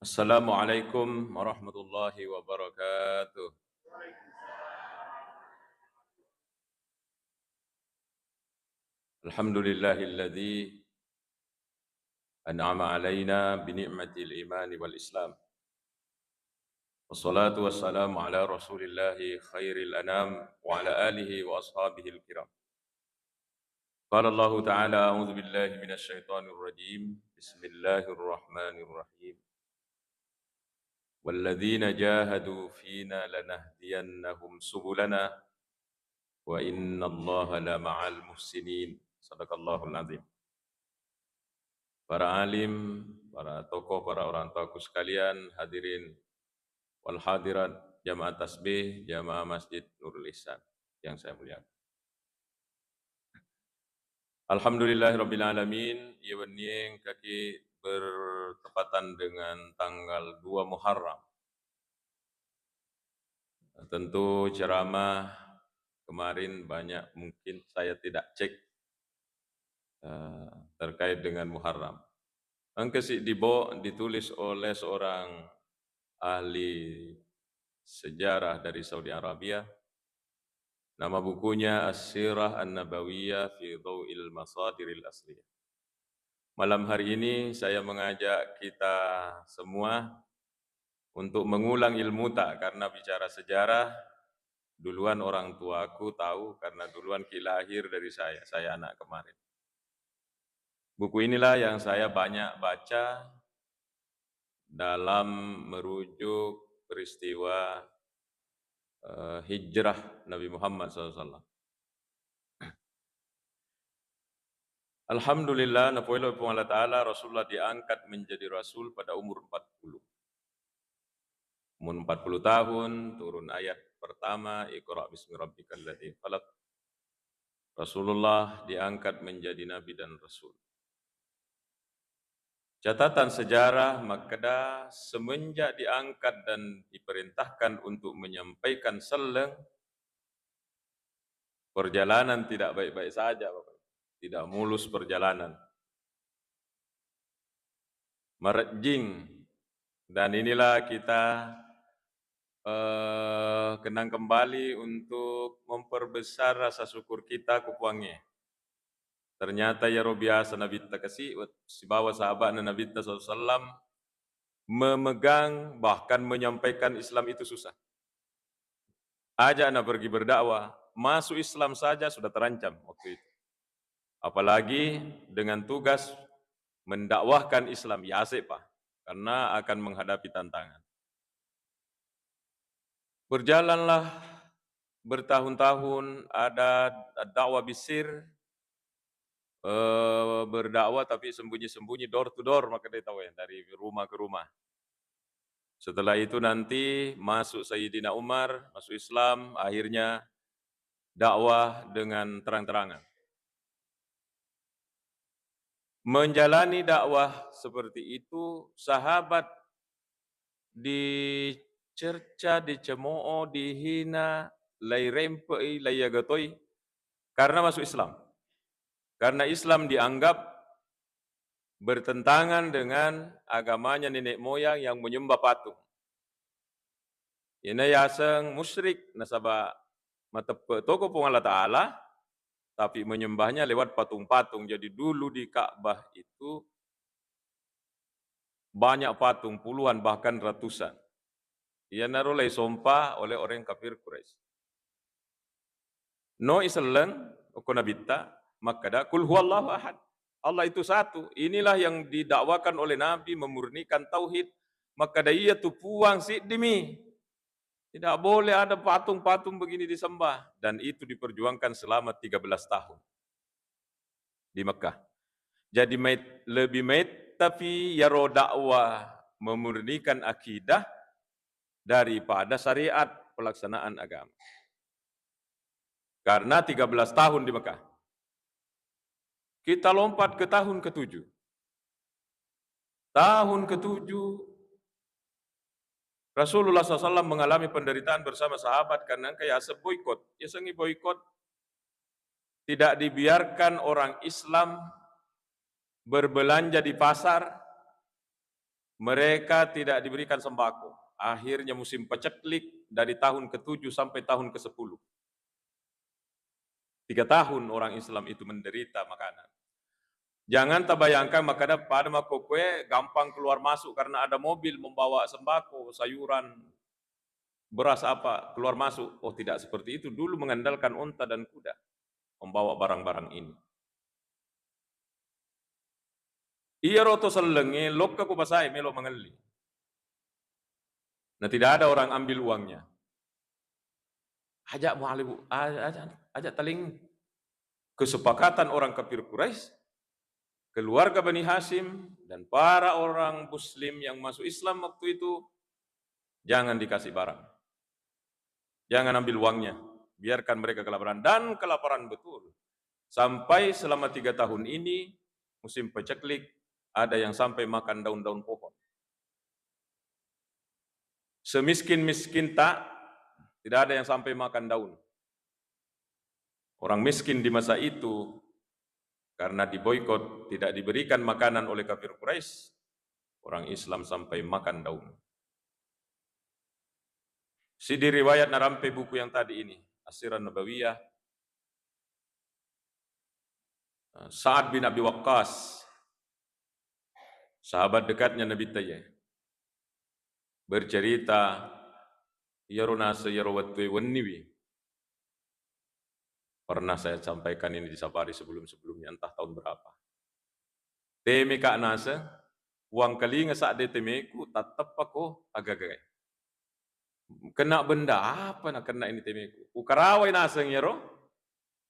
Assalamualaikum warahmatullahi wabarakatuh. Alhamdulillahilladzi an'ama alaina bi ni'matil iman wal Islam. Wassalatu wassalamu ala Rasulillahi khairil anam wa ala alihi wa ashabihil kiram. Qala Allah Ta'ala a'udzu billahi minasy syaithanir rajim. Bismillahirrahmanirrahim. Walladzina jahadu fina lanahdiyannahum subulana wa innallaha lama'al muhsinin. Sadaqallahul azim. Para alim, para tokoh, para orang tuaku sekalian, hadirin wal hadirat, jamaah tasbih, jamaah Masjid Nurul Ihsan yang saya muliakan. Alhamdulillahirabbil alamin, ieu wening kaki bertepatan dengan tanggal 2 Muharram. Tentu ceramah kemarin banyak mungkin saya tidak cek terkait dengan Muharram. Angkesi ditulis oleh seorang ahli sejarah dari Saudi Arabia. Nama bukunya As-Sirah An-Nabawiyah fi Dhau'il Masadiril Asliyah. Malam hari ini saya mengajak kita semua untuk mengulang ilmu tak, karena bicara sejarah duluan orang tuaku tahu karena duluan lahir dari saya anak kemarin. Buku inilah yang saya banyak baca dalam merujuk peristiwa hijrah Nabi Muhammad SAW. Alhamdulillah, napoilo po Allah Ta'ala, Rasulullah diangkat menjadi Rasul pada umur 40. Umur 40 tahun, turun ayat pertama, Iqra' bismi rabbikal ladzi khalaq. Rasulullah diangkat menjadi Nabi dan Rasul. Catatan sejarah Makkah semenjak diangkat dan diperintahkan untuk menyampaikan seleng, perjalanan tidak baik-baik saja, Bapak. Tidak mulus perjalanan. Merejing. Dan inilah kita kenang kembali untuk memperbesar rasa syukur kita kupuangnya. Ternyata ya biasa Nabi kita kasih, si bawa sahabat Nabi kita SAW memegang bahkan menyampaikan Islam itu susah. Ajak anak pergi berdakwah, masuk Islam saja sudah terancam waktu itu. Apalagi dengan tugas mendakwahkan Islam, ya asik Pak, karena akan menghadapi tantangan. Berjalanlah bertahun-tahun, ada dakwah bisir, berdakwah tapi sembunyi-sembunyi, door to door, maka dia tahu ya, dari rumah ke rumah. Setelah itu nanti masuk Sayyidina Umar, masuk Islam, akhirnya dakwah dengan terang-terangan. Menjalani dakwah seperti itu, sahabat dicerca, dicemooh, dihina, lai rempei, lai agatoi, karena masuk Islam. Karena Islam dianggap bertentangan dengan agamanya nenek moyang yang menyembah patung. Ina yaseng musyrik nasaba matepe toko pong Allah Ta'ala, tapi menyembahnya lewat patung-patung. Jadi dulu di Ka'bah itu banyak patung, puluhan bahkan ratusan. Ia narolai sompah oleh orang kafir Quraisy. No iseleng, okonabita, makada kul huwallahu ahad. Allah itu satu. Inilah yang didakwakan oleh Nabi, memurnikan tauhid. Maka dia tu puang si demi. Tidak boleh ada patung-patung begini disembah. Dan itu diperjuangkan selama 13 tahun di Mekah. Jadi lebih tapi ya dakwah memurnikan akidah daripada syariat pelaksanaan agama. Karena 13 tahun di Mekah. Kita lompat ke tahun ke-7. Tahun ke-7 Rasulullah SAW mengalami penderitaan bersama sahabat karena kayak boikot. Ya sengi boikot, tidak dibiarkan orang Islam berbelanja di pasar, mereka tidak diberikan sembako. Akhirnya musim paceklik dari tahun ke-7 sampai tahun ke-10. 3 tahun orang Islam itu menderita makanan. Jangan terbayangkan makanan pada makokwe gampang keluar masuk karena ada mobil membawa sembako, sayuran, beras apa keluar masuk. Oh, tidak seperti itu. Dulu mengandalkan unta dan kuda membawa barang-barang ini. Iya roto selenge lokka ku pasai melo mengelli. Nah, tidak ada orang ambil uangnya. Ajak mu'alibu, ajak taling kesepakatan orang kafir Quraisy, keluarga Bani Hashim, dan para orang Muslim yang masuk Islam waktu itu, jangan dikasih barang. Jangan ambil uangnya. Biarkan mereka kelaparan. Dan kelaparan betul. Sampai selama 3 tahun ini, musim paceklik, ada yang sampai makan daun-daun pohon. Semiskin-miskin tak, tidak ada yang sampai makan daun. Orang miskin di masa itu, karena diboikot, tidak diberikan makanan oleh kafir Quraisy, orang Islam sampai makan daun. Si di riwayat narampe buku yang tadi ini, As-Sirah Nabawiyah, Sa'ad bin Abi Waqqas, sahabat dekatnya Nabi Tayyah, bercerita, yarunasa yarawatwe wanniwi. Pernah saya sampaikan ini di safari sebelum-sebelumnya, entah tahun berapa. Teme kak nasa, uang kali saat de temeku, tatap aku agak-agak. Kena benda apa nak kena ini temeku? Ukarawai nasa ngero,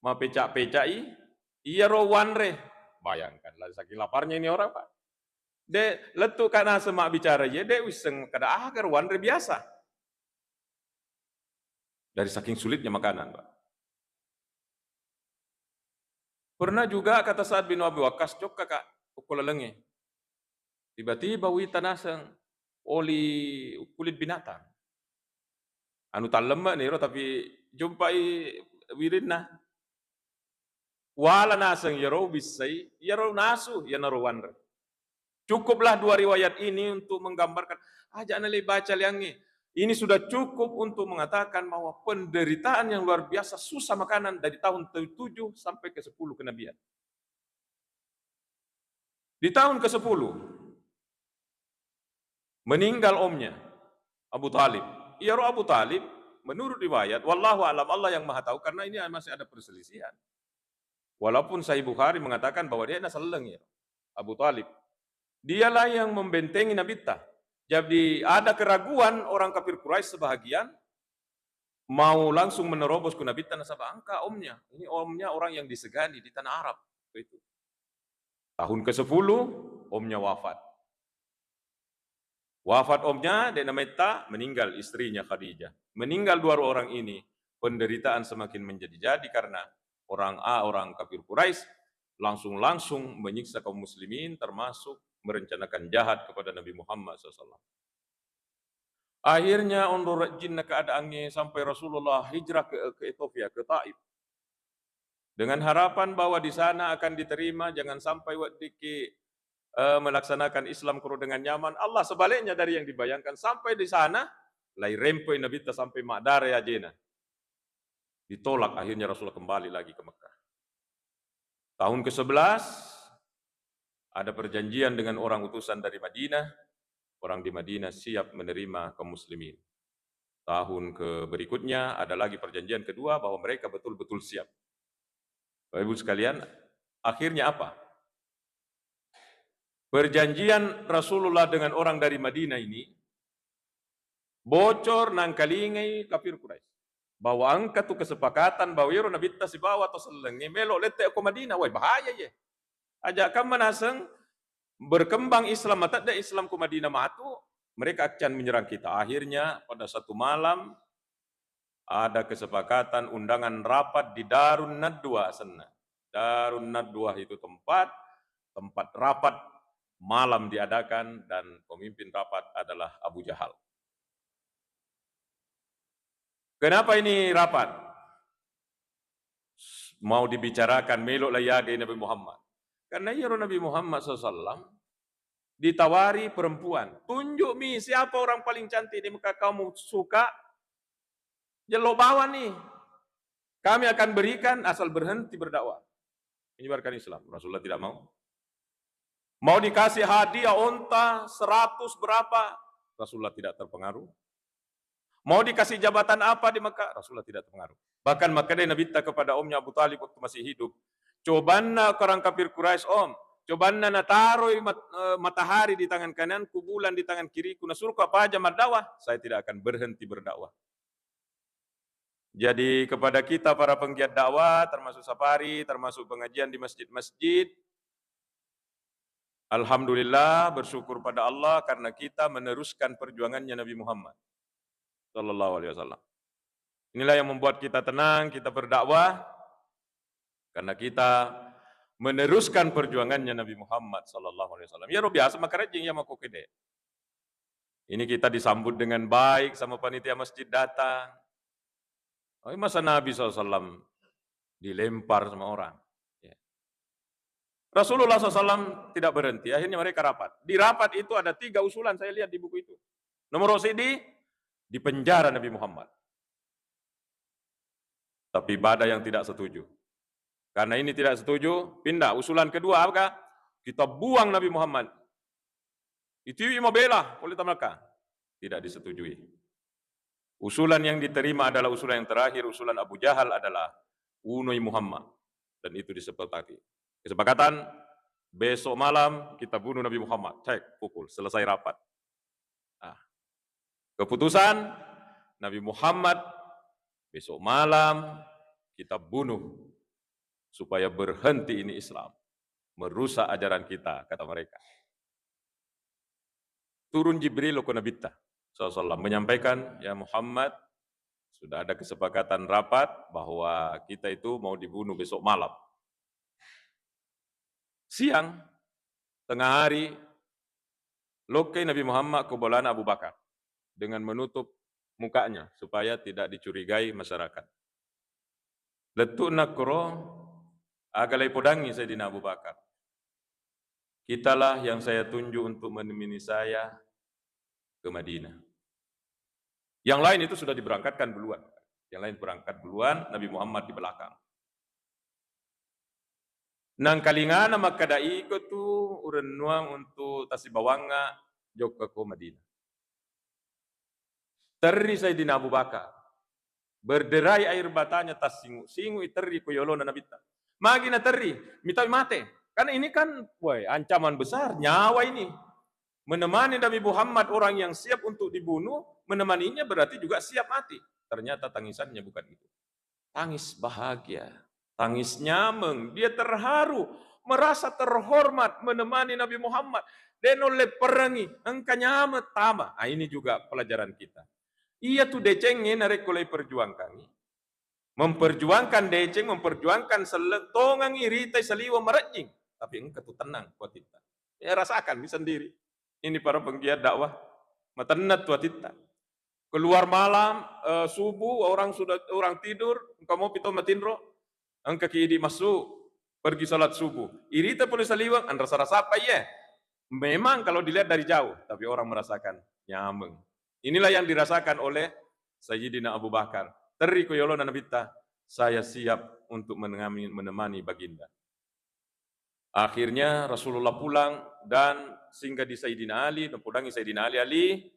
ma pecak-pecai, iya ro wanre. Bayangkanlah saking laparnya ini orang Pak. De letu kak nasa mak bicara ye, de wiseng kada agar wanre biasa. Dari saking sulitnya makanan Pak. Pernah juga kata Sa'ad bin Abi Waqqas, cok kakak, ukul lenge. Tiba-tiba wita nasang oli kulit binatang. Anu talema nih, tapi jumpai wirinna. Wala nasang yaro bisai, yaro nasu, ya naruwan. Cukuplah 2 riwayat ini untuk menggambarkan, jangan baca liangi. Ini sudah cukup untuk mengatakan bahwa penderitaan yang luar biasa, susah makanan dari tahun 7 sampai ke 10 kenabian. Di tahun ke-10, meninggal omnya, Abu Talib. Iya roh Abu Talib, menurut riwayat, wallahu alam, Allah yang maha tahu, karena ini masih ada perselisihan. Walaupun Sahih Bukhari mengatakan bahwa dia nasaleng ya, Abu Talib. Dialah yang membentengi Nabi Ta. Jadi ada keraguan orang kafir Quraisy sebahagian mau langsung menerobos ke Nabi Ta nasabah angka omnya. Ini omnya orang yang disegani di tanah Arab. Itu. Tahun ke-10 omnya wafat. Wafat omnya dan Nabi Ta meninggal istrinya Khadijah. Meninggal 2 orang ini, penderitaan semakin menjadi-jadi karena orang kafir Quraisy langsung menyiksa kaum muslimin, termasuk merencanakan jahat kepada Nabi Muhammad SAW. Akhirnya ondorat jinna keadaannya sampai Rasulullah hijrah ke Ethiopia, ke Taif. Dengan harapan bahwa di sana akan diterima, jangan sampai wadiki melaksanakan Islam kuro dengan nyaman. Allah sebaliknya dari yang dibayangkan. Sampai di sana, lai rempoi Nabi ta sampai Ma'dare ajena. Ditolak, akhirnya Rasulullah kembali lagi ke Mekah. Tahun ke-11, ada perjanjian dengan orang utusan dari Madinah. Orang di Madinah siap menerima kaum muslimin. Tahun berikutnya ada lagi perjanjian kedua bahwa mereka betul-betul siap. Bapak Ibu sekalian, akhirnya apa? Perjanjian Rasulullah dengan orang dari Madinah ini bocor nang kalingai kafir Quraisy. Bahwa angka tu kesepakatan bahwa yero Nabi ta si bawa atau selenge melo lete ke Madinah, wah bahaya ye. Ajak kan menaseng berkembang Islam, mata ada Islam ke Madinah matu, mereka akan menyerang kita. Akhirnya pada satu malam ada kesepakatan undangan rapat di Darun Nadwa sana. Darun Nadwa itu tempat rapat malam diadakan dan pemimpin rapat adalah Abu Jahal. Kenapa ini rapat? Mau dibicarakan melok layage Nabi Muhammad. Karena ya Nabi Muhammad SAW ditawari perempuan. Tunjuk mi siapa orang paling cantik di Mekah, kamu suka, jelok bawa nih. Kami akan berikan asal berhenti berdakwah. Menyebarkan Islam. Rasulullah tidak mau. Mau dikasih hadiah onta 100 berapa, Rasulullah tidak terpengaruh. Mau dikasih jabatan apa di Mekah, Rasulullah tidak terpengaruh. Bahkan maka dia Nabi kepada omnya Abu Talib waktu masih hidup, cobanna orang kafir Quraisy, om, cobanna na taruh matahari di tangan kananku, bulan di tangan kiriku, nasuruh apa aja berdakwah, saya tidak akan berhenti berdakwah. Jadi kepada kita para penggiat dakwah, termasuk safari, termasuk pengajian di masjid-masjid, alhamdulillah, bersyukur pada Allah karena kita meneruskan perjuangannya Nabi Muhammad Sallallahu Alaihi Wasallam. Inilah yang membuat kita tenang, kita berdakwah, karena kita meneruskan perjuangannya Nabi Muhammad Sallallahu Alaihi Wasallam. Ya roh biasa makarajing ya mako kede. Ini kita disambut dengan baik sama panitia masjid datang. Oh, masa Nabi SAW dilempar sama orang. Ya. Rasulullah SAW tidak berhenti, akhirnya mereka rapat. Di rapat itu ada 3 usulan, saya lihat di buku itu. Nomor CD, di penjara Nabi Muhammad. Tapi ada yang tidak setuju. Karena ini tidak setuju, pindah. Usulan kedua apa? Kita buang Nabi Muhammad. Itu membela oleh mereka. Tidak disetujui. Usulan yang diterima adalah usulan yang terakhir, usulan Abu Jahal adalah unui Muhammad. Dan itu disepakati. Kesepakatan, besok malam kita bunuh Nabi Muhammad. Cek, pukul, selesai rapat. Nah, keputusan, Nabi Muhammad besok malam kita bunuh. Supaya berhenti ini Islam. Merusak ajaran kita, kata mereka. Turun Jibril ke Nabi SAW menyampaikan, ya Muhammad, sudah ada kesepakatan rapat bahwa kita itu mau dibunuh besok malam. Siang, tengah hari, lokai Nabi Muhammad ke bolana Abu Bakar dengan menutup mukanya supaya tidak dicurigai masyarakat. Letuk nakro agalai podangi Sayyidina Abu Bakar. Kitalah yang saya tunjuk untuk menemani saya ke Madinah. Yang lain itu sudah diberangkatkan duluan. Yang lain berangkat duluan, Nabi Muhammad di belakang. Nang kalingana makadai ko tu uren nuang untuk tasibawanga jok ke Madinah. Terri Sayyidina Abu Bakar. Berderai air batanya tas singu terri ko yolona Nabi. Magi na terri, mitai mate. Karena ini kan ancaman besar, nyawa ini. Menemani Nabi Muhammad orang yang siap untuk dibunuh, menemaninya berarti juga siap mati. Ternyata tangisannya bukan itu. Tangis bahagia, tangis nyameng, dia terharu, merasa terhormat menemani Nabi Muhammad. Dan oleh perangi, engkau nyamet tama. Nah, ini juga pelajaran kita. Ia tuh decengin narek oleh perjuangkan. Memperjuangkan deceng, memperjuangkan seletongan iritai seliwa merajing. Tapi engkau tuh tenang buat kita. Ya rasakan sendiri. Ini para penggiat dakwah, matenat tua tita. Keluar malam, subuh, orang tidur, engkau mau pito matindro, engkau kiidi masuk, pergi salat subuh. Irita boleh saliwang, an rasa-rasa apa ya? Memang kalau dilihat dari jauh, tapi orang merasakan nyameng. Inilah yang dirasakan oleh Sayyidina Abu Bakar. Teri koyolo nanabita, saya siap untuk menemani baginda. Akhirnya Rasulullah pulang dan singgah di Sayyidina Ali, dan pudangi Sayyidina Ali,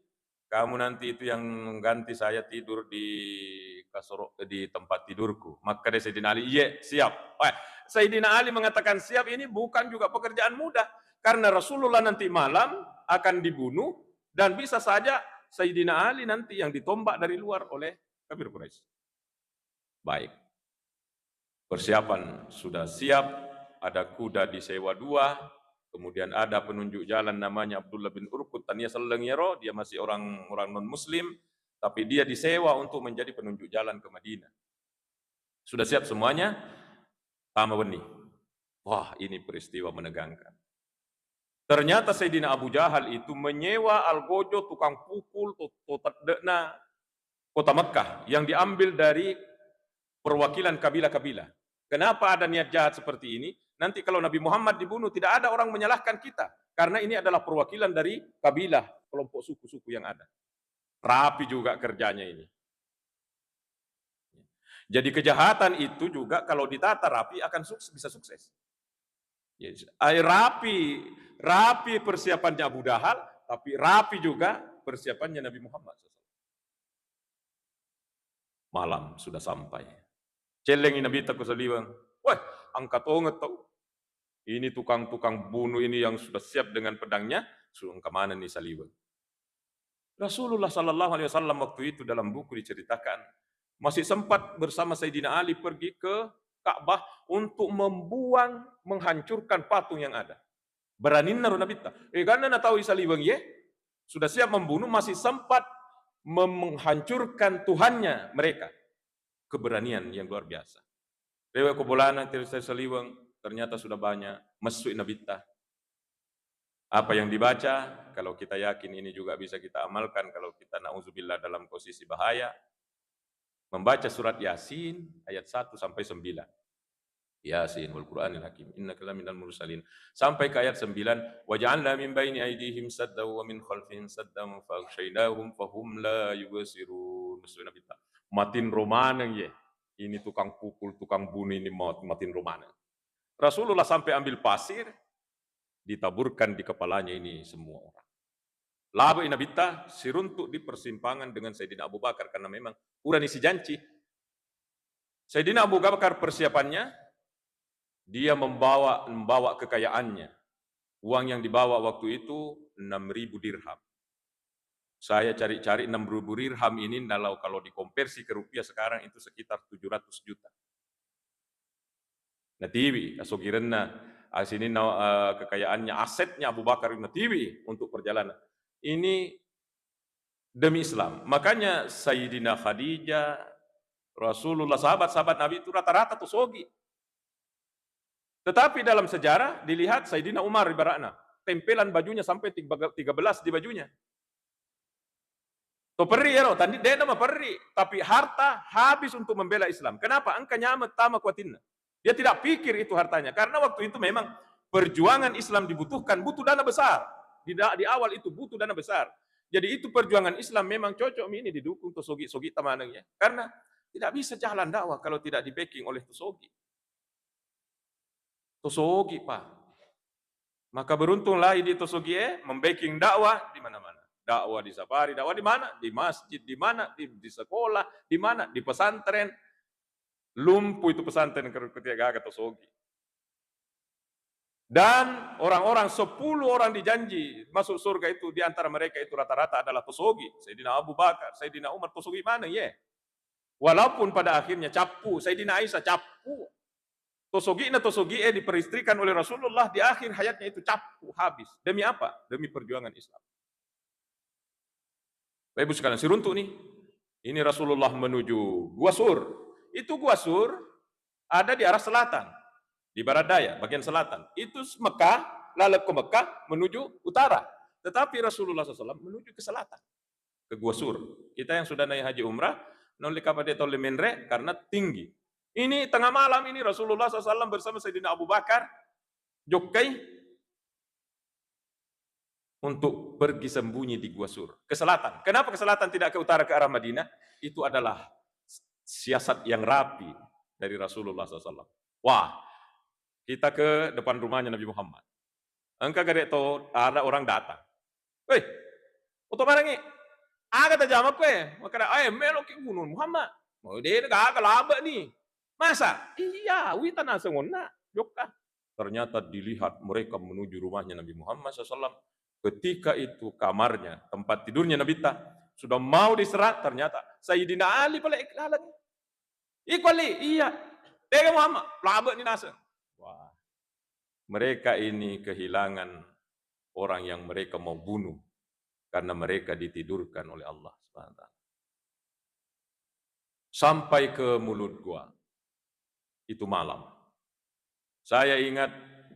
kamu nanti itu yang mengganti saya tidur di tempat tidurku. Maka dari Sayyidina Ali, iya siap. Sayyidina Ali mengatakan siap, ini bukan juga pekerjaan mudah. Karena Rasulullah nanti malam akan dibunuh, dan bisa saja Sayyidina Ali nanti yang ditombak dari luar oleh kafir Quraisy. Baik. Persiapan sudah siap, ada kuda disewa 2, kemudian ada penunjuk jalan namanya Abdullah bin Urqud, tania selengero, dia masih orang non-muslim, tapi dia disewa untuk menjadi penunjuk jalan ke Madinah. Sudah siap semuanya, tama benih. Wah, ini peristiwa menegangkan. Ternyata Sayyidina Abu Jahal itu menyewa algojo tukang pukul kota Mekah yang diambil dari perwakilan kabilah-kabilah. Kenapa ada niat jahat seperti ini? Nanti kalau Nabi Muhammad dibunuh, tidak ada orang menyalahkan kita. Karena ini adalah perwakilan dari kabilah, kelompok suku-suku yang ada. Rapi juga kerjanya ini. Jadi kejahatan itu juga kalau ditata rapi akan bisa sukses. Rapi persiapannya Abu Jahal, tapi rapi juga persiapannya Nabi Muhammad. Malam sudah sampai. Celeng Nabi takut saliwang. Wah, angkat onget tau. Ini tukang-tukang bunuh ini yang sudah siap dengan pedangnya, suruh kemana nih saliwang? Rasulullah Sallallahu Alaihi Wasallam waktu itu dalam buku diceritakan masih sempat bersama Sayyidina Ali pergi ke Ka'bah untuk menghancurkan patung yang ada. Berani naruh Nabi ta. Karena tahu saliwang ye sudah siap membunuh, masih sempat menghancurkan Tuhannya mereka. Keberanian yang luar biasa. Rewa kobolana terus saliwang ternyata sudah banyak masuk nabita. Apa yang dibaca, kalau kita yakin ini juga bisa kita amalkan, kalau kita na'udzubillah dalam posisi bahaya, membaca surat Yasin ayat 1 sampai 9. Yasin wal Qur'anil Hakim innaka laminal mursalin sampai ke ayat 9 waja'alna min baini aydihim saddan wa min khalfihim saddan faghshaynahum fahum la yubsirun. Matin romaneng ye. Ini tukang pukul, tukang bunuh ini matin romaneng. Rasulullah sampai ambil pasir ditaburkan di kepalanya ini semua orang. Laba inabita siruntuk di persimpangan dengan Sayyidina Abu Bakar karena memang urang isi janji. Sayyidina Abu Bakar persiapannya dia membawa kekayaannya. Uang yang dibawa waktu itu 6.000 dirham. Saya cari-cari 6.000 dirham ini kalau dikonversi ke rupiah sekarang itu sekitar 700 juta. Natiwi, asogirenna, asini kekayaannya, asetnya Abu Bakar natiwi untuk perjalanan. Ini demi Islam. Makanya Sayyidina Khadijah, Rasulullah, sahabat-sahabat Nabi itu rata-rata tuh sogi. Tetapi dalam sejarah dilihat Sayyidina Umar ibaratnya, tempelan bajunya sampai 13 di bajunya. To perri ya, tadi dia nama perri, tapi harta habis untuk membela Islam. Kenapa? Angka nyamet tama kuatinna. Dia tidak pikir itu hartanya, karena waktu itu memang perjuangan Islam dibutuhkan, butuh dana besar. Di awal itu butuh dana besar. Jadi itu perjuangan Islam memang cocok ini didukung tosogi-sogi tamanangnya. Karena tidak bisa jalan dakwah kalau tidak di-backing oleh tosogi. Tosogi, Pak. Maka beruntunglah ini tosogi membacking dakwah di mana-mana. Dakwah di safari, dakwah di mana? Di masjid, di mana? Di sekolah, di mana? Di pesantren. Lumpuh itu pesantren ketika kata Sogi. Dan orang-orang 10 orang dijanji masuk surga itu, di antara mereka itu rata-rata adalah Tosogi. Sayyidina Abu Bakar, Sayyidina Umar, Tosogi mana ya? Walaupun pada akhirnya capu, Sayyidina Aisyah capu. Tosogi diperistrikan oleh Rasulullah di akhir hayatnya itu capu habis. Demi apa? Demi perjuangan Islam. Bapak Ibu sekalian, siruntuk nih. Ini Rasulullah menuju Gua Sur. Itu Gua Sur ada di arah selatan, di barat daya, bagian selatan. Itu Mekah, lalu ke Mekah menuju utara. Tetapi Rasulullah SAW menuju ke selatan, ke Gua Sur. Kita yang sudah naik haji umrah, nolih kapade tole menre karena tinggi. Ini tengah malam ini Rasulullah SAW bersama Sayyidina Abu Bakar, Jokai, untuk pergi sembunyi di Gua Sur, ke selatan. Kenapa ke selatan tidak ke utara ke arah Madinah? Itu adalah siasat yang rapi dari Rasulullah SAW. Wah, kita ke depan rumahnya Nabi Muhammad. Engkau gak ada orang datang. Weh, untuk marangi, agak tajam aku maka melok ke gunung Muhammad. Mau dia gak laba nih. Masa? Iya, witan asengona, jokah. Ternyata dilihat mereka menuju rumahnya Nabi Muhammad SAW. Ketika itu kamarnya, tempat tidurnya Nabi sudah mau diserat, ternyata Sayyidina Ali pala iklalan. Ikwali, iya. Tega Muhammad, laba ni nasa. Wah. Mereka ini kehilangan orang yang mereka mau bunuh karena mereka ditidurkan oleh Allah SWT. Sampai ke mulut gua. Itu malam. Saya ingat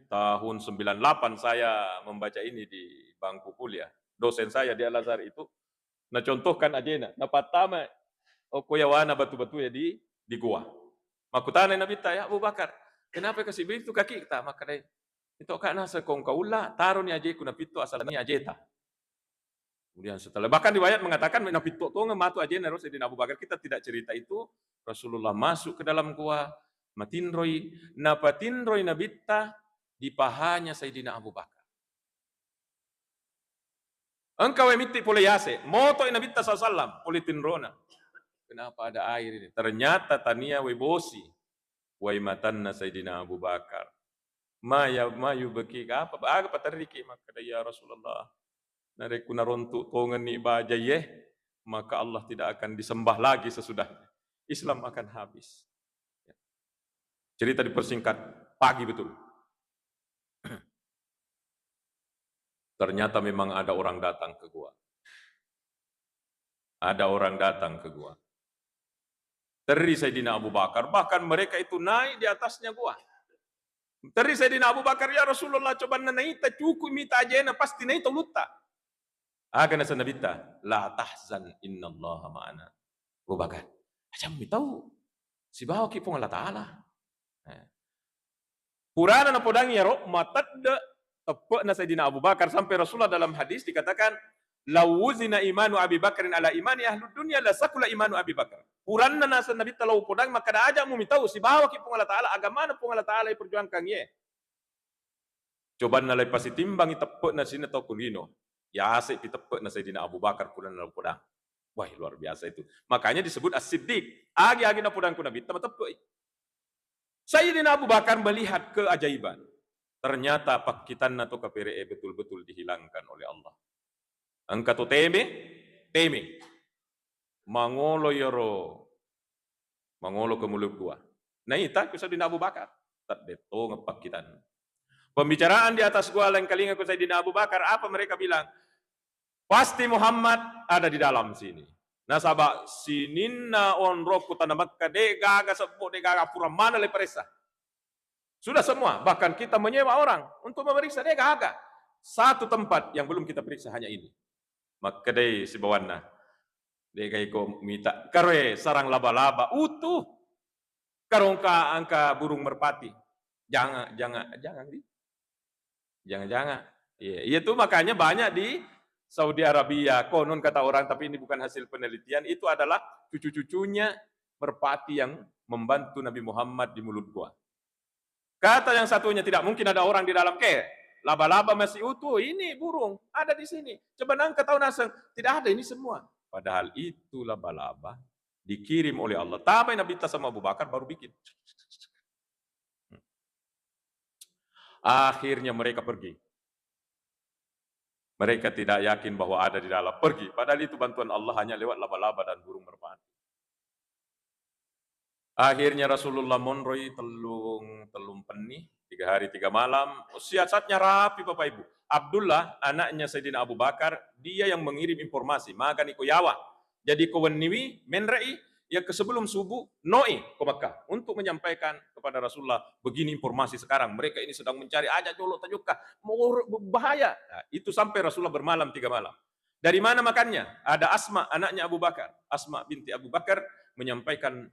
tahun 98 saya membaca ini di bangku kuliah. Dosen saya di Al-Azhar itu contohkan ajena, napatama koyawana batu-batu ya di gua. Makutana Nabi ya Abu Bakar, Kenapa kasih begitu kaki kita? Maka dai itu karena sekong kaula taruh ni aje kuna pito asalnya ajeta. Kemudian setelah bahkan riwayat mengatakan na pito to matu aje na Sayyidina Abu Bakar, kita tidak cerita itu. Rasulullah masuk ke dalam gua matinroi na patinroi na bitta di pahanya Sayyidina Abu Bakar. Engkau emiti pole yase, moto ina bitta sallam, pole tinrona. Kenapa ada air ini? Ternyata tania webosi, waimatanna Sayyidina Abu Bakar. Mayu beki apa patariki maka ya Rasulullah. Nare kuna rontu tongan ni bajaye, maka Allah tidak akan disembah lagi sesudahnya. Islam akan habis. Cerita dipersingkat, pagi betul. Ternyata memang ada orang datang ke gua. Ada orang datang ke gua. Teri Sayyidina Abu Bakar, bahkan mereka itu naik di atasnya gua. Teri Sayyidina Abu Bakar, ya Rasulullah, coba naita cukup mita ajena, pasti naita lutta. Aga na sanabita, la tahzan innallaha ma'ana. Abu Bakar, macam tahu si bawa kipong Allah Ta'ala. Purana na podang yaro, matadda tepak na Sayyidina Abu Bakar, sampai Rasulullah dalam hadis dikatakan, lawuzina imanu Abi Bakarin ala imani ahlud dunia, la sakula imanu Abi Bakar. Purana na sanabita law podang, maka da aja mo mitaw, si bawa kipong Allah Ta'ala, agama na pong Allah Ta'ala iperjuangkan ye. Coba nalay pasitimbang itepak na sina tau kunino. Ya asik ditepek na Sayyidina Abu Bakar kunan na podang. Wah, luar biasa itu. Makanya disebut As-Siddiq. Agi-agi na podang kuna bita matepek. Sayyidina Abu Bakar melihat keajaiban. Ternyata pakitan na to kapere betul-betul dihilangkan oleh Allah. Angka to teme. Mangolo yoro. Mangolo ke mulut gua. Nah ita ke Sayyidina Abu Bakar. Tak beto ngepakitan. Pembicaraan di atas gua lain kali ke Sayyidina Abu Bakar, apa mereka bilang? Pasti Muhammad ada di dalam sini. Nasaba sininna on roku tanah Makkah de gaga sepo de gaga pura mana le perisa. Sudah semua, bahkan kita menyewa orang untuk memeriksa de gaga. Satu tempat yang belum kita periksa hanya ini. Maka de si bawana. De gaiko mita kare sarang laba-laba utuh. Karongka angka burung merpati. Jangan. Iya, itu makanya banyak di Saudi Arabia, konon kata orang, tapi ini bukan hasil penelitian, itu adalah cucu-cucunya merpati yang membantu Nabi Muhammad di mulut gua. Kata yang satunya, tidak mungkin ada orang di dalam laba-laba masih utuh, ini burung, ada di sini. Coba nangka tahu nasang, tidak ada ini semua. Padahal itu laba-laba dikirim oleh Allah. Tapi Nabi sama Abu Bakar baru bikin. Akhirnya mereka pergi. Mereka tidak yakin bahwa ada di dalam, pergi. Padahal itu bantuan Allah hanya lewat laba-laba dan burung merpati. Akhirnya Rasulullah monroi telung peni, 3 hari 3 malam. Siasatnya rapi Bapak Ibu. Abdullah, anaknya Sayyidina Abu Bakar, dia yang mengirim informasi. Maka niku yawa. Jadi keweniwi, menrei, ya ke sebelum subuh, noi ke Makkah. Untuk menyampaikan kepada Rasulullah, begini informasi sekarang. Mereka ini sedang mencari aja colok tajuka. Mau bahaya. Nah, itu sampai Rasulullah bermalam 3 malam. Dari mana makannya? Ada Asma, anaknya Abu Bakar. Asma binti Abu Bakar menyampaikan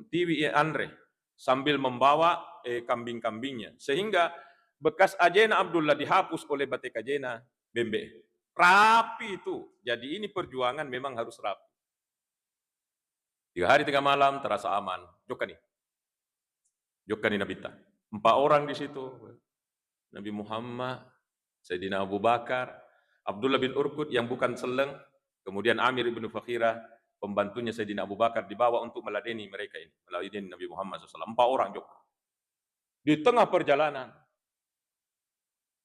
tiwi Andre sambil membawa kambing-kambingnya. Sehingga bekas ajena Abdullah dihapus oleh batik ajena Bembe. Rapi itu. Jadi ini perjuangan memang harus rapi. 3 hari 3 malam terasa aman. Jokani Nabita. 4 orang di situ. Nabi Muhammad, Sayyidina Abu Bakar, Abdullah bin Urqud yang bukan seleng, kemudian Amir bin Fakhirah, pembantunya Sayyidina Abu Bakar dibawa untuk meladeni mereka ini, meladeni Nabi Muhammad SAW. 4 orang juga. Di tengah perjalanan,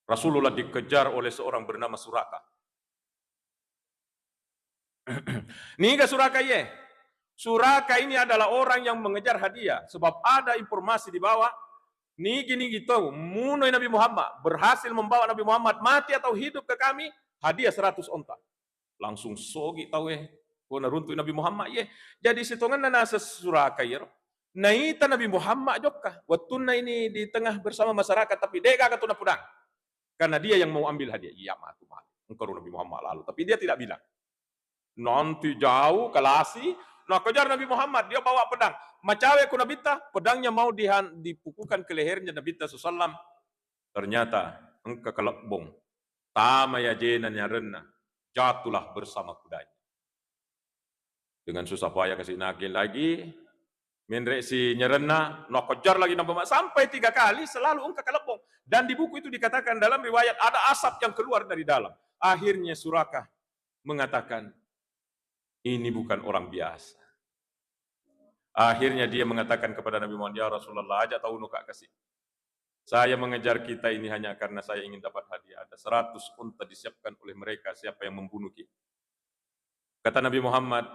Rasulullah dikejar oleh seorang bernama Suraka. Niga Suraka ye. Suraka ini adalah orang yang mengejar hadiah, sebab ada informasi di bawah. Nigi tahu, munoi Nabi Muhammad berhasil membawa Nabi Muhammad mati atau hidup ke kami, hadiah 100 onta. Langsung sogi tahu kona runtuh Nabi Muhammad ye. Jadi sitongan nana Suraka ye. Naita Nabi Muhammad jokka. Wattuna ini di tengah bersama masyarakat, tapi deka katuna pudang. Karena dia yang mau ambil hadiah. Iya matu mati. Engkau Nabi Muhammad lalu, tapi dia tidak bilang. Nanti jauh kelasi, nah kejar Nabi Muhammad, dia bawa pedang. macawe ku Nabita, pedangnya mau dipukulkan ke lehernya Nabita SAW. Ternyata engka kelebong, tama ya jenanya renna, jatuhlah bersama kudanya. Dengan susah payah kasih nagih lagi, menrek si nyerena, no kejar lagi sampai 3 kali selalu engka kelebong. Dan di buku itu dikatakan dalam riwayat ada asap yang keluar dari dalam. Akhirnya Suraka mengatakan, ini bukan orang biasa. Akhirnya dia mengatakan kepada Nabi Muhammad, ya Rasulullah, ajak tahu nuka kasih. Saya mengejar kita ini hanya karena saya ingin dapat hadiah. Ada 100 unta disiapkan oleh mereka, siapa yang membunuh kita. Kata Nabi Muhammad,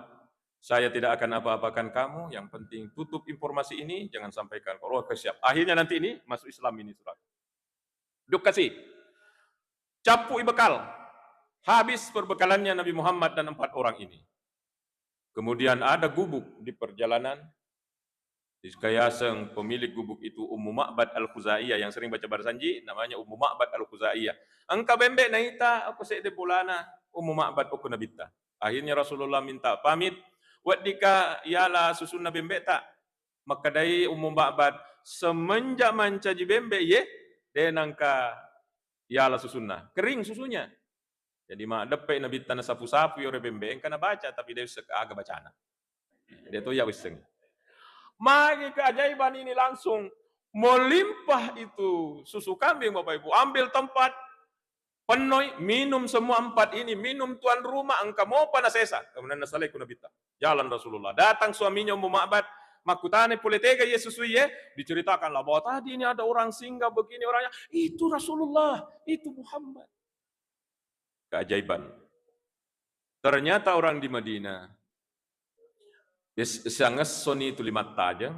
saya tidak akan apa-apakan kamu, yang penting tutup informasi ini, jangan sampaikan. Kalau siap. Akhirnya nanti ini masuk Islam ini Suraka. Duk kasih. Capui bekal. Habis perbekalannya Nabi Muhammad dan 4 orang ini. Kemudian ada gubuk di perjalanan. Dikayaseng pemilik gubuk itu Ummu Ma'bad Al-Khuzaiyah, yang sering baca Barsanji, namanya Ummu Ma'bad Al-Khuzaiyah. Angka bembe naita, aku sede pulana, Ummu Ma'bad aku nabita. Akhirnya Rasulullah minta pamit, wadika yala susun bembe tak. Maka dari Ummu Ma'bad, semenjak mancaji bembe ye, denangka yala susunna, kering susunya. Jadi mak depe nabi tanah sapu-sapu yore bembe, engkana baca tapi dia agak bacana. Dia tuh ya wiseng. Magi keajaiban ini langsung melimpah itu susu kambing Bapak Ibu. Ambil tempat, penuh, minum semua 4 ini, minum tuan rumah, engkau mau panasesa. Kemudian nasalaiku nabita. Jalan Rasulullah. Datang suaminya Ummu Ma'bad, makutane puletega Yesus ye, diceritakanlah bahwa tadi ini ada orang singgah begini orangnya. Itu Rasulullah, itu Muhammad. Keajaiban. Ternyata orang di Madinah sangat soni itu 5 tajam.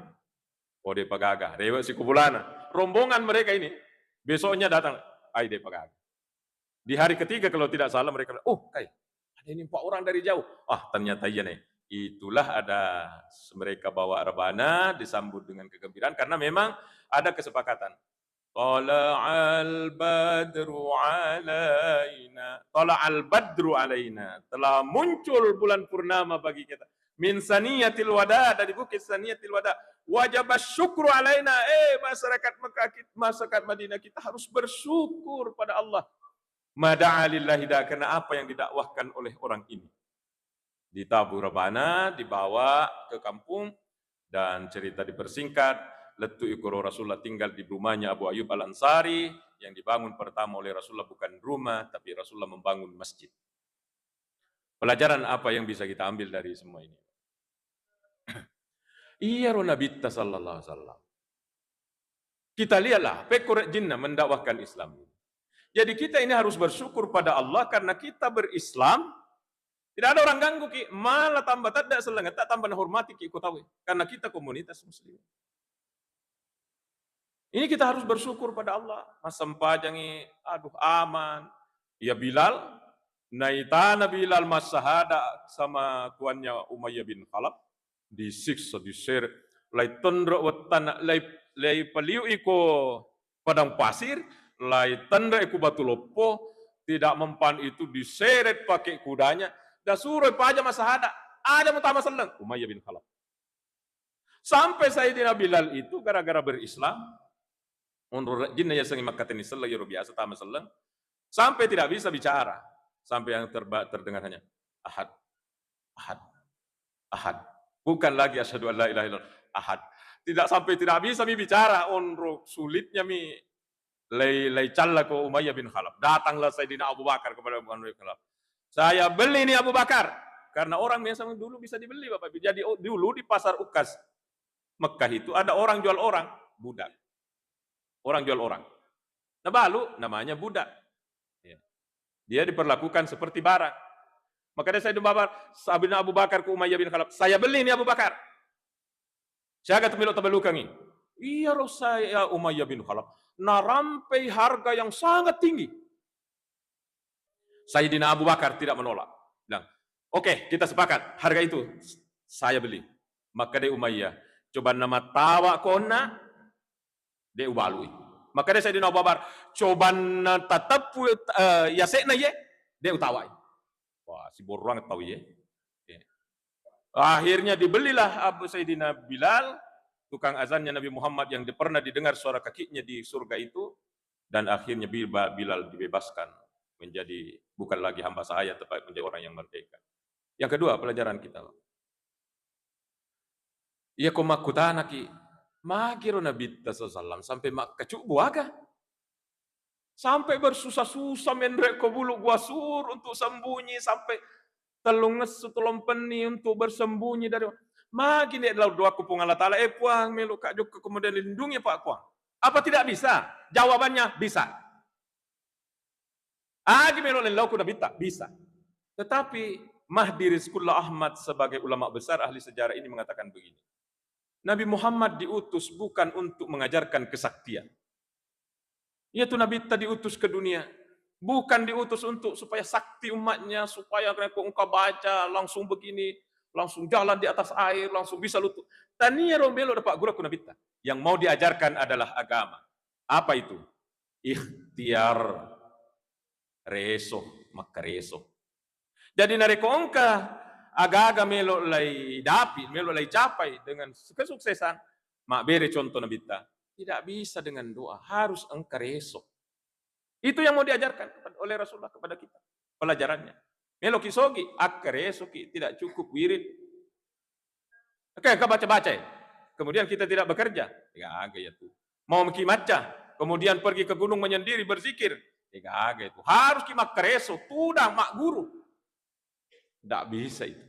Ode pagaga, dewa si kubulana. Rombongan mereka ini besoknya datang, ai de pagaga. Di hari ketiga kalau tidak salah mereka, ada ini 4 orang dari jauh. Ternyata iya nih. Itulah ada mereka bawa rebana disambut dengan kegembiraan karena memang ada kesepakatan. Tala'al badru alaina. Telah muncul bulan purnama bagi kita. Min saniyatil wada, dari bukit saniyatil wada. Wajib syukru alaina. Masyarakat Mekah, masyarakat Madinah, kita harus bersyukur pada Allah. Mada'alillahi da, karena apa yang didakwahkan oleh orang ini. Ditabuh rebana, dibawa ke kampung, dan cerita dipersingkat. Letu ikoro Rasulullah tinggal di rumahnya Abu Ayyub Al-Ansari, yang dibangun pertama oleh Rasulullah bukan rumah, tapi Rasulullah membangun masjid. Pelajaran apa yang bisa kita ambil dari semua ini? Iya Nabita sallallahu alaihi wasallam. Kita lihatlah, pekor jinnah mendakwahkan Islam. Jadi kita ini harus bersyukur pada Allah karena kita berislam. Tidak ada orang ganggu ki, malah tambah tak selengat, tak tambah hormati ki tahu. Karena kita komunitas muslim. Ini kita harus bersyukur pada Allah. Mas sempajangi, aman. Ya Bilal, naitana Bilal mas sahada sama tuannya Umayyah bin Khalaf, disiksa, diseret, lai tendra wetan, lai paliu iko padang pasir, lai tendra iku batu lopo, tidak mempan itu diseret pakai kudanya, dah suruh paja mas sahada, ada mutama seleng, Umayyah bin Khalaf. Sampai Sayyidina Bilal itu gara-gara berislam, menurut jinna yang sengi makaten islam ya biasa tama seleng, sampai tidak bisa bicara, sampai yang terdengar hanya ahad, ahad, ahad. Bukan lagi asyhadu an la ilaha illallah, ahad. Tidak sampai tidak bisa bicara, onro sulitnya lay calla ko Umayyah bin Khalaf. Datanglah Sayyidina Abu Bakar kepada Umayyah bin Khalaf. Saya beli ini Abu Bakar, karena orang biasa dulu bisa dibeli Bapak. Jadi dulu di pasar Ukas Mekah itu ada orang jual orang, budak. Orang jual orang. Nah balu namanya budak. Dia diperlakukan seperti barang. Maka dia Sayyidina Abu Bakar ke Umayyah bin Khalaf. Saya beli ini Abu Bakar. Saya kata milok tabalukangi. Iya saya Umayyah bin Khalaf. Narampai harga yang sangat tinggi. Sayyidina Abu Bakar tidak menolak. Bilang, oke, kita sepakat. Harga itu saya beli. Maka dia Umayyah. Coba nama tawa kona. Dia ubalui. Maka dia Sayyidina Abu Bakar. Coba tatap yasekna ye. Dia utawai. Wah, si borang tahu ye. Akhirnya dibelilah Abu Sayyidina Bilal, tukang azannya Nabi Muhammad yang pernah didengar suara kakinya di surga itu, dan akhirnya Bilal dibebaskan menjadi bukan lagi hamba saya, tetapi menjadi orang yang merdeka. Yang kedua pelajaran kita, iya ko makutana ki magiro Nabi sallallahu sampai mak kecuk buaga, sampai bersusah-susah mendrek ko bulu guasur untuk sembunyi, sampai telung nesu telung peni untuk bersembunyi dari makin dia dalam doa kupung Allah Ta'ala, puang melu kak Joko kemudian lindungi Pak Puang. Apa tidak bisa? Jawabannya bisa. Agi melu lelau kuda bisa. Tetapi Mahdi Rizqullah Ahmad sebagai ulama besar ahli sejarah ini mengatakan begini. Nabi Muhammad diutus bukan untuk mengajarkan kesaktian. Yaitu Nabi tadi diutus ke dunia bukan diutus untuk supaya sakti umatnya, supaya mereka engkau baca langsung begini, langsung jalan di atas air, langsung bisa lutut. Tania rombelo dapat gura kuna bitta. Yang mau diajarkan adalah agama. Apa itu? Ikhtiar reso, maka reso. Jadi nareko engka aga-aga melo lay dapi, melo lay capai dengan kesuksesan. Mak beri contoh nabitta. Tidak bisa dengan doa, harus engka reso. Itu yang mau diajarkan oleh Rasulullah kepada kita. Pelajarannya. Melo kisogi, akreso ki tidak cukup wirid. Oke, kau baca-baca ya. Kemudian kita tidak bekerja. Ya agak ya tuh. Mau kimaca, kemudian pergi ke gunung menyendiri berzikir. Ya agak itu. Harus kimak kereso, tudang mak guru. Tidak bisa itu.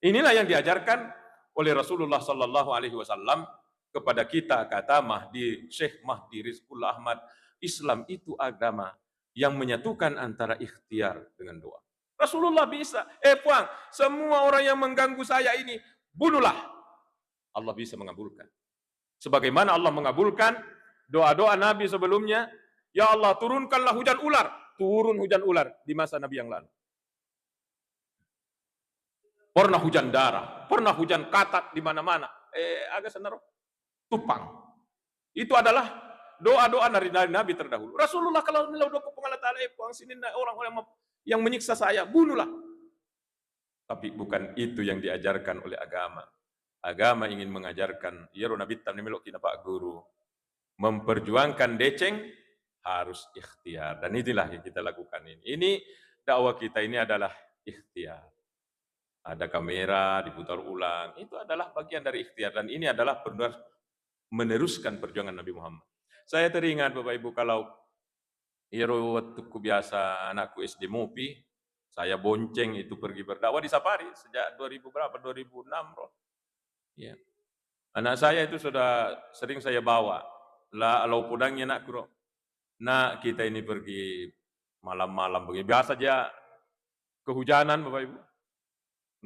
Inilah yang diajarkan oleh Rasulullah Sallallahu Alaihi Wasallam kepada kita, kata Syekh Mahdi Rizqullah Ahmad. Islam itu agama yang menyatukan antara ikhtiar dengan doa. Rasulullah bisa. Puang, semua orang yang mengganggu saya ini, bunuhlah. Allah bisa mengabulkan. Sebagaimana Allah mengabulkan doa-doa Nabi sebelumnya, ya Allah turunkanlah hujan ular. Turun hujan ular di masa Nabi yang lalu. Pernah hujan darah, pernah hujan katak di mana-mana. Agak senero. Tupang. Itu adalah doa-doa dari Nabi terdahulu. Rasulullah kalau doa ke Allah Ta'ala, puang sini orang-orang yang menyiksa saya, bunuhlah. Tapi bukan itu yang diajarkan oleh agama. Agama ingin mengajarkan, ya Nabi Ta'ala melok kita Pak Guru, memperjuangkan deceng harus ikhtiar. Dan inilah yang kita lakukan ini. Ini dakwah kita ini adalah ikhtiar. Ada kamera, diputar ulang, itu adalah bagian dari ikhtiar. Dan ini adalah meneruskan perjuangan Nabi Muhammad. Saya teringat Bapak Ibu kalau waktu biasa anakku SD Mopi, saya bonceng itu pergi berdakwah di safari sejak 2000 berapa 2006 bro. Ya. Anak saya itu sudah sering saya bawa. Lah kalau pudangnya nak bro. Nah, kita ini pergi malam-malam begini. Biasa aja kehujanan Bapak Ibu.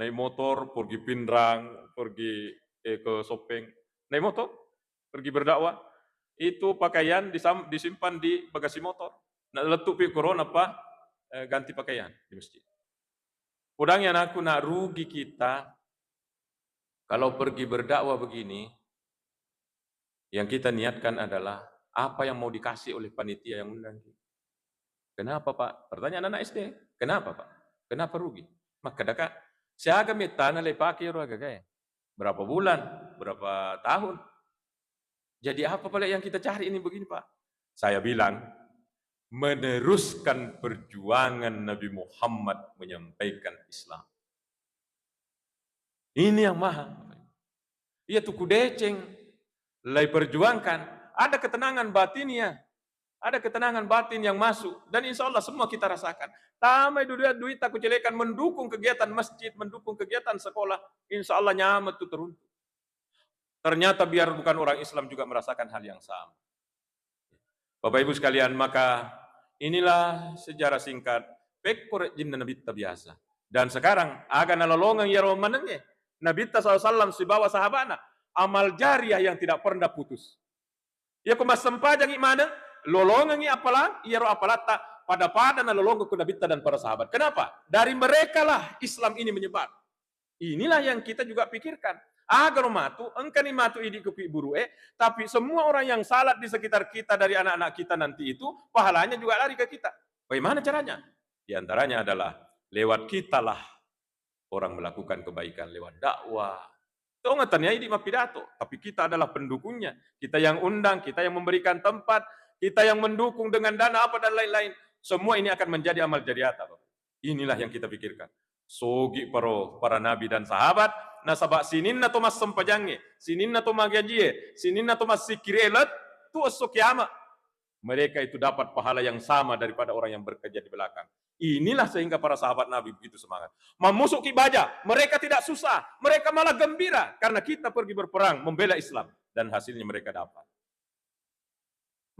Naik motor pergi Pindrang, pergi ke Sopeng. Naik motor pergi berdakwah. Itu pakaian disimpan di bagasi motor. Nak letup corona apa? Ganti pakaian di masjid. Pudangnya aku nak rugi kita kalau pergi berdakwah begini, yang kita niatkan adalah apa yang mau dikasih oleh panitia yang undang kita. Kenapa Pak? Pertanyaan anak SD. Kenapa Pak? Kenapa rugi? Maka dekat. Saya agak mitana lepaki agak berapa bulan, berapa tahun. Jadi apa pula yang kita cari ini begini Pak? Saya bilang, meneruskan perjuangan Nabi Muhammad menyampaikan Islam. Ini yang mahal. Ia tuku deceng, lay perjuangkan. Ada ketenangan batinnya. Ada ketenangan batin yang masuk. Dan insya Allah semua kita rasakan. Tamai duit aku celekan mendukung kegiatan masjid, mendukung kegiatan sekolah. Insya Allah nyamet itu teruntuk. Ternyata biar bukan orang Islam juga merasakan hal yang sama. Bapak Ibu sekalian, maka inilah sejarah singkat pekor jinna Nabi biasa. Dan sekarang agan nolongan ya romanenge Nabi SAW si bawa sahabana amal jariah yang tidak pernah putus. Ya kumas sempajang mana lolongan apalah ya apalata pada na lolongan ku Nabi dan para sahabat. Kenapa? Dari mereka lah Islam ini menyebar. Inilah yang kita juga pikirkan. Agar matu, engkani matu idi kepi buru tapi semua orang yang salat di sekitar kita dari anak-anak kita nanti itu, pahalanya juga lari ke kita. Bagaimana caranya? Di antaranya adalah lewat kita lah orang melakukan kebaikan lewat dakwah. Itu ngatanya ini mah pidato, tapi kita adalah pendukungnya. Kita yang undang, kita yang memberikan tempat, kita yang mendukung dengan dana apa dan lain-lain. Semua ini akan menjadi amal jariata. Inilah yang kita pikirkan. Sogi para nabi dan sahabat, nasabak sinin na to mas sempajange, sinin na to magajie, sinin na to mas sikirelat, tu esok kiamat. Mereka itu dapat pahala yang sama daripada orang yang bekerja di belakang. Inilah sehingga para sahabat Nabi begitu semangat. Memusuki baja, mereka tidak susah, mereka malah gembira karena kita pergi berperang membela Islam dan hasilnya mereka dapat.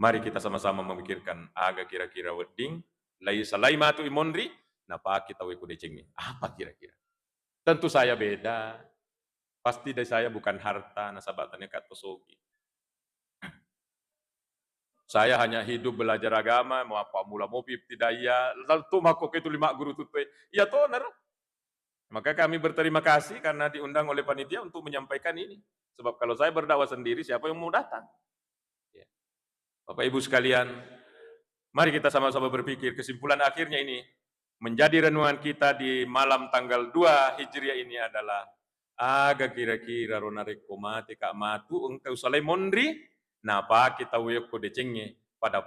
Mari kita sama-sama memikirkan aga kira-kira wedding, laisa laimatu imonri, napa kita weku decengnya. Apa kira-kira? Tentu saya beda. Pasti dari saya bukan harta, nasabatannya katosogi. Saya hanya hidup belajar agama, mau apa mula mau tidak iya, lalu tuh makok itu 5 guru tutwe. Ya toh, nara. Maka kami berterima kasih karena diundang oleh panitia untuk menyampaikan ini. Sebab kalau saya berdakwah sendiri, siapa yang mau datang? Ya. Bapak Ibu sekalian, mari kita sama-sama berpikir kesimpulan akhirnya ini menjadi renungan kita di malam tanggal 2 Hijriah ini adalah aga kira-kira ronare komate kak matu engkau salai mondri. Napa kita wuyuk ko decengnya pada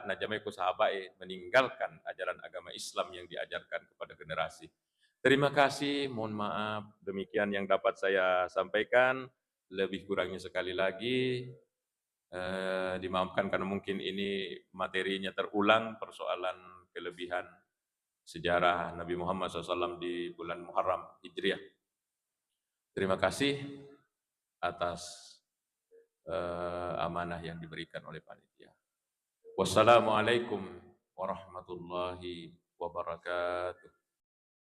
na jamai ko sahabae meninggalkan ajaran agama Islam yang diajarkan kepada generasi. Terima kasih, mohon maaf demikian yang dapat saya sampaikan. Lebih kurangnya sekali lagi dimaafkan karena mungkin ini materinya terulang persoalan kelebihan sejarah Nabi Muhammad SAW di bulan Muharram Hijriah. Terima kasih atas amanah yang diberikan oleh panitia. Wassalamualaikum warahmatullahi wabarakatuh.